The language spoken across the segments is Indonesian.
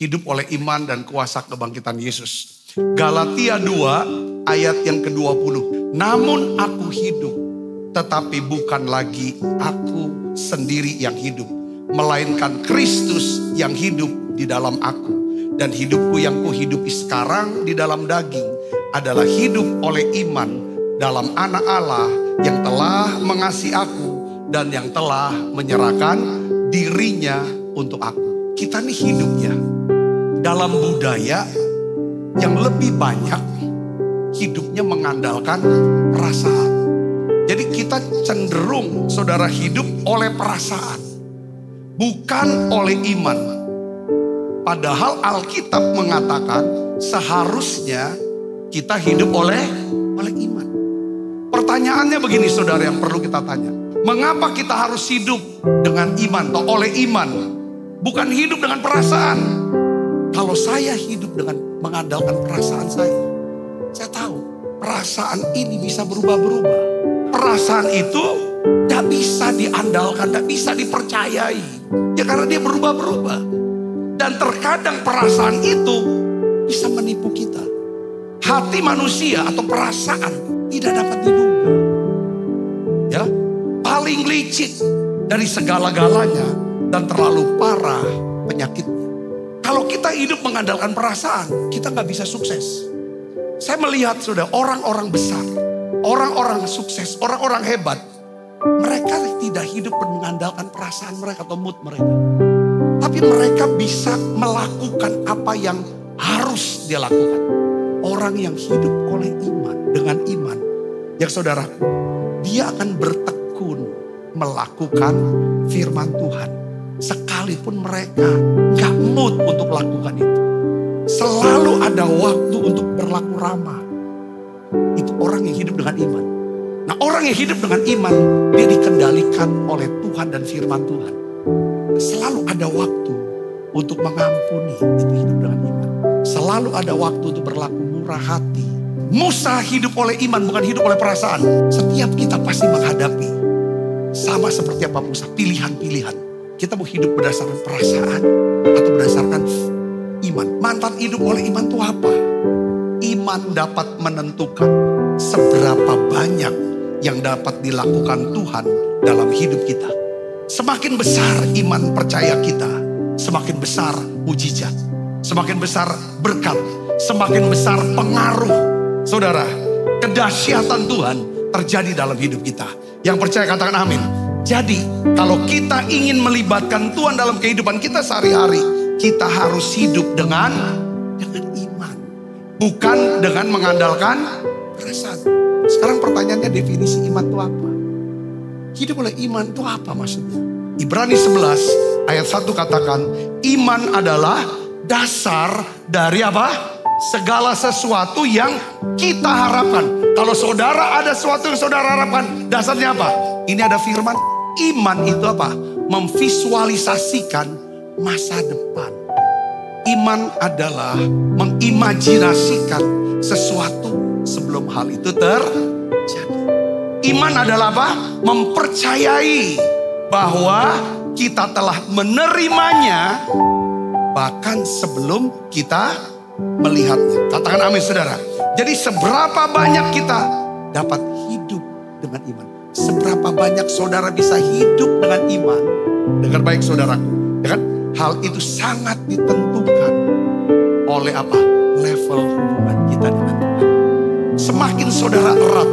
hidup oleh iman dan kuasa kebangkitan Yesus. Galatia 2 ayat yang ke-20. Namun aku hidup, tetapi bukan lagi aku sendiri yang hidup, melainkan Kristus yang hidup di dalam aku. Dan hidupku yang kuhidupi sekarang di dalam daging adalah hidup oleh iman dalam Anak Allah yang telah mengasihi aku dan yang telah menyerahkan dirinya untuk aku. Kita nih hidupnya dalam budaya yang lebih banyak hidupnya mengandalkan perasaan. Jadi kita cenderung saudara hidup oleh perasaan, bukan oleh iman. Padahal Alkitab mengatakan seharusnya kita hidup oleh iman. Pertanyaannya begini saudara yang perlu kita tanya. Mengapa kita harus hidup dengan iman atau oleh iman? Bukan hidup dengan perasaan. Kalau saya hidup dengan mengandalkan perasaan saya tahu perasaan ini bisa berubah-berubah. Perasaan itu tidak bisa diandalkan, tidak bisa dipercayai. Ya karena dia berubah-berubah. Dan terkadang perasaan itu bisa menipu kita. Hati manusia atau perasaan tidak dapat diduga. Ya, paling licik dari segala-galanya dan terlalu parah penyakitnya. Kalau kita hidup mengandalkan perasaan, kita nggak bisa sukses. Saya melihat sudah orang-orang besar, orang-orang sukses, orang-orang hebat, mereka tidak hidup mengandalkan perasaan mereka atau mood mereka. Tapi mereka bisa melakukan apa yang harus dia lakukan. Orang yang hidup oleh iman, dengan iman, ya saudara, dia akan bertekun melakukan firman Tuhan. Sekalipun mereka gak mood untuk lakukan itu. Selalu ada waktu untuk berlaku ramah. Itu orang yang hidup dengan iman. Nah orang yang hidup dengan iman, dia dikendalikan oleh Tuhan dan firman Tuhan. Selalu ada waktu untuk mengampuni, itu hidup dengan iman. Selalu ada waktu untuk berlaku murah hati. Musa hidup oleh iman, bukan hidup oleh perasaan. Setiap kita pasti menghadapi, sama seperti apa Musa, pilihan-pilihan. Kita mau hidup berdasarkan perasaan atau berdasarkan iman. Mantan hidup oleh iman itu apa? Iman dapat menentukan seberapa banyak yang dapat dilakukan Tuhan dalam hidup kita. Semakin besar iman percaya kita, semakin besar mujizat, semakin besar berkat, semakin besar pengaruh. Saudara, kedahsyatan Tuhan terjadi dalam hidup kita. Yang percaya katakan amin. Jadi kalau kita ingin melibatkan Tuhan dalam kehidupan kita sehari-hari, kita harus hidup dengan iman, bukan dengan mengandalkan perasaan. Sekarang pertanyaannya, definisi iman itu apa? Hidup oleh iman itu apa maksudnya? Ibrani 11 ayat 1 katakan, iman adalah dasar dari apa? Segala sesuatu yang kita harapkan. Kalau saudara ada sesuatu yang saudara harapkan, dasarnya apa? Ini ada firman, iman itu apa? Memvisualisasikan masa depan. Iman adalah mengimajinasikan sesuatu sebelum hal itu terjadi. Iman adalah apa? Mempercayai bahwa kita telah menerimanya bahkan sebelum kita melihatnya. Katakan amin saudara. Jadi seberapa banyak kita dapat hidup dengan iman, seberapa banyak saudara bisa hidup dengan iman. Dengar baik saudaraku, ya kan? Hal itu sangat ditentukan oleh apa? Level hubungan kita dengan Tuhan. Semakin saudara erat,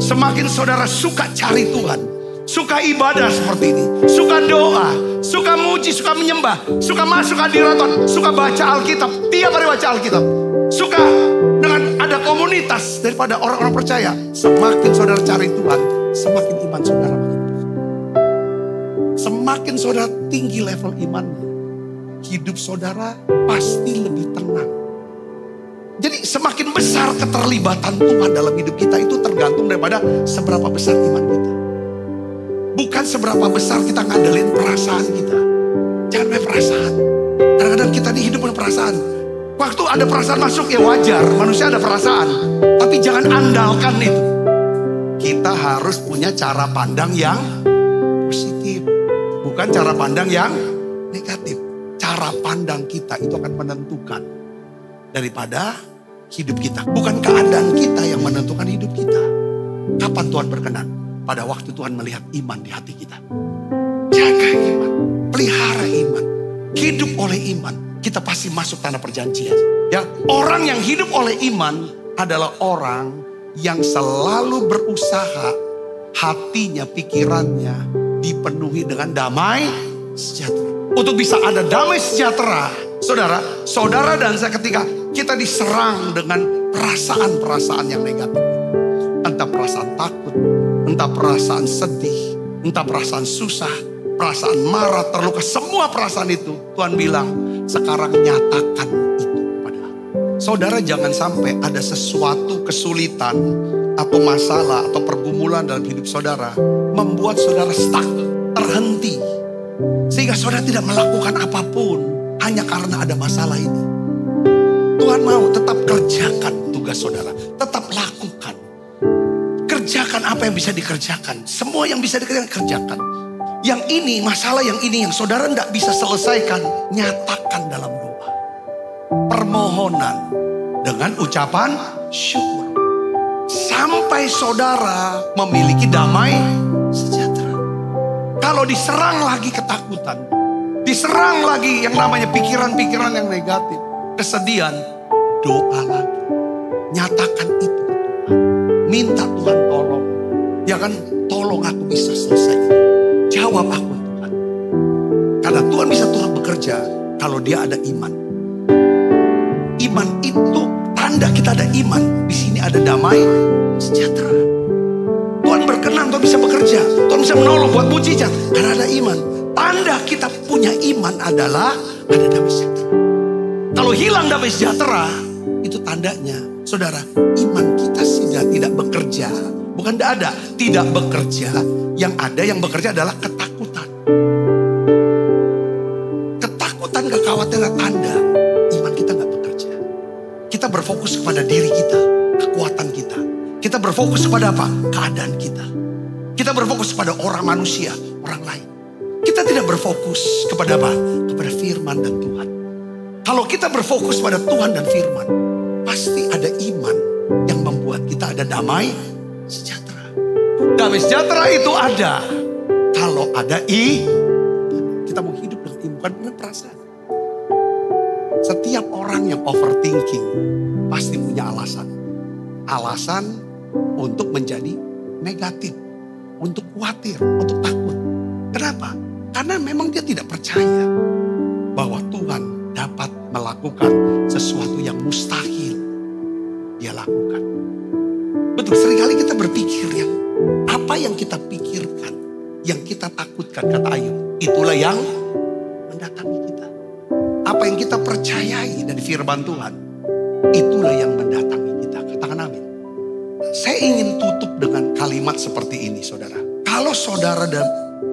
semakin saudara suka cari Tuhan, suka ibadah seperti ini, suka doa, suka muji, suka menyembah, suka masuk hadirat, suka baca Alkitab, tiap hari baca Alkitab, suka dengan ada komunitas daripada orang-orang percaya. Semakin saudara cari Tuhan, semakin iman saudara makin tinggi. Semakin saudara tinggi level imannya, hidup saudara pasti lebih tenang. Jadi semakin besar keterlibatan Tuhan dalam hidup kita itu tergantung daripada seberapa besar iman kita. Bukan seberapa besar kita ngandelin perasaan kita. Jangan pakai perasaan. Kadang-kadang kita ini hidup dengan perasaan. Waktu ada perasaan masuk ya wajar, manusia ada perasaan. Tapi jangan andalkan itu. Kita harus punya cara pandang yang positif, bukan cara pandang yang negatif. cara pandang kita itu akan menentukan daripada hidup kita. Bukan keadaan kita yang menentukan hidup kita. Kapan Tuhan berkenan? Pada waktu Tuhan melihat iman di hati kita. Jaga iman, pelihara iman, hidup oleh iman. Kita pasti masuk tanah perjanjian. Ya, orang yang hidup oleh iman adalah orang yang selalu berusaha hatinya, pikirannya dipenuhi dengan damai sejahtera. Untuk bisa ada damai sejahtera, saudara dan saya, ketika kita diserang dengan perasaan-perasaan yang negatif. Entah perasaan takut, entah perasaan sedih, entah perasaan susah, perasaan marah, terluka. Semua perasaan itu Tuhan bilang, sekarang nyatakan itu pada aku. Saudara, jangan sampai ada sesuatu kesulitan atau masalah atau pergumulan dalam hidup saudara membuat saudara stuck, terhenti. Sehingga saudara tidak melakukan apapun hanya karena ada masalah ini. Tuhan mau tetap kerjakan tugas saudara. Tetap lakukan. Kerjakan apa yang bisa dikerjakan. Semua yang bisa dikerjakan, kerjakan. Yang ini, masalah yang ini yang saudara tidak bisa selesaikan, nyatakan dalam doa. Permohonan dengan ucapan syukur. Sampai saudara memiliki damai sejahtera. Kalau diserang lagi ketakutan, diserang lagi yang namanya pikiran-pikiran yang negatif, kesedihan, doa lagi. Nyatakan itu ke Tuhan. Minta Tuhan tolong. Ya kan, tolong aku bisa selesai. Jawab aku Tuhan. Karena Tuhan bisa turut bekerja kalau dia ada iman. Iman itu tanda kita ada iman. Di sini ada damai sejahtera. Tuhan berkenan, Tuhan bisa bekerja, Tuhan bisa menolong buat mujizat karena ada iman. Tanda kita punya iman adalah ada damai sejahtera. Kalau hilang damai sejahtera, itu tandanya, saudara, iman kita sudah tidak bekerja. Bukan tidak ada, tidak bekerja. Yang ada yang bekerja adalah ketakutan. Ketakutan, kekhawatiran, tanda iman kita nggak bekerja. Kita berfokus kepada diri kita, kekuatan kita. Kita berfokus kepada apa? Keadaan kita. Kita berfokus kepada orang manusia, orang lain. Kita tidak berfokus kepada apa? Kepada firman dan Tuhan. Kalau kita berfokus pada Tuhan dan firman, pasti ada iman yang membuat kita ada damai sejahtera. Damai sejahtera itu ada kalau ada kita mau hidup dengan iman, bukan dengan perasaan. Setiap orang yang overthinking pasti punya alasan. Alasan untuk menjadi negatif, untuk khawatir, untuk takut. Kenapa? Karena memang dia tidak percaya bahwa Tuhan dapat melakukan sesuatu yang mustahil dia lakukan. Betul, seringkali kita berpikir yang apa yang kita pikirkan, yang kita takutkan, kata Ayub, itulah yang mendatangi kita. Apa yang kita percayai dari firman Tuhan, itulah yang mendatangi kita. Katakan amin. Saya ingin tutup dengan kalimat seperti ini, saudara. Kalau saudara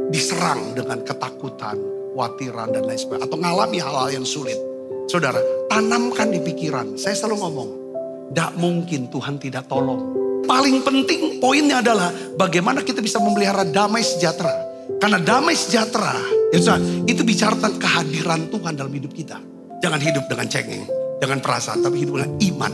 diserang dengan ketakutan, khawatiran, dan lain sebagainya, atau mengalami hal-hal yang sulit, saudara, tanamkan di pikiran. Saya selalu ngomong, tidak mungkin Tuhan tidak tolong. Paling penting poinnya adalah bagaimana kita bisa memelihara damai sejahtera. Karena damai sejahtera itu bicara tentang kehadiran Tuhan dalam hidup kita. Jangan hidup dengan cengeng, dengan perasaan, tapi hidup dengan iman.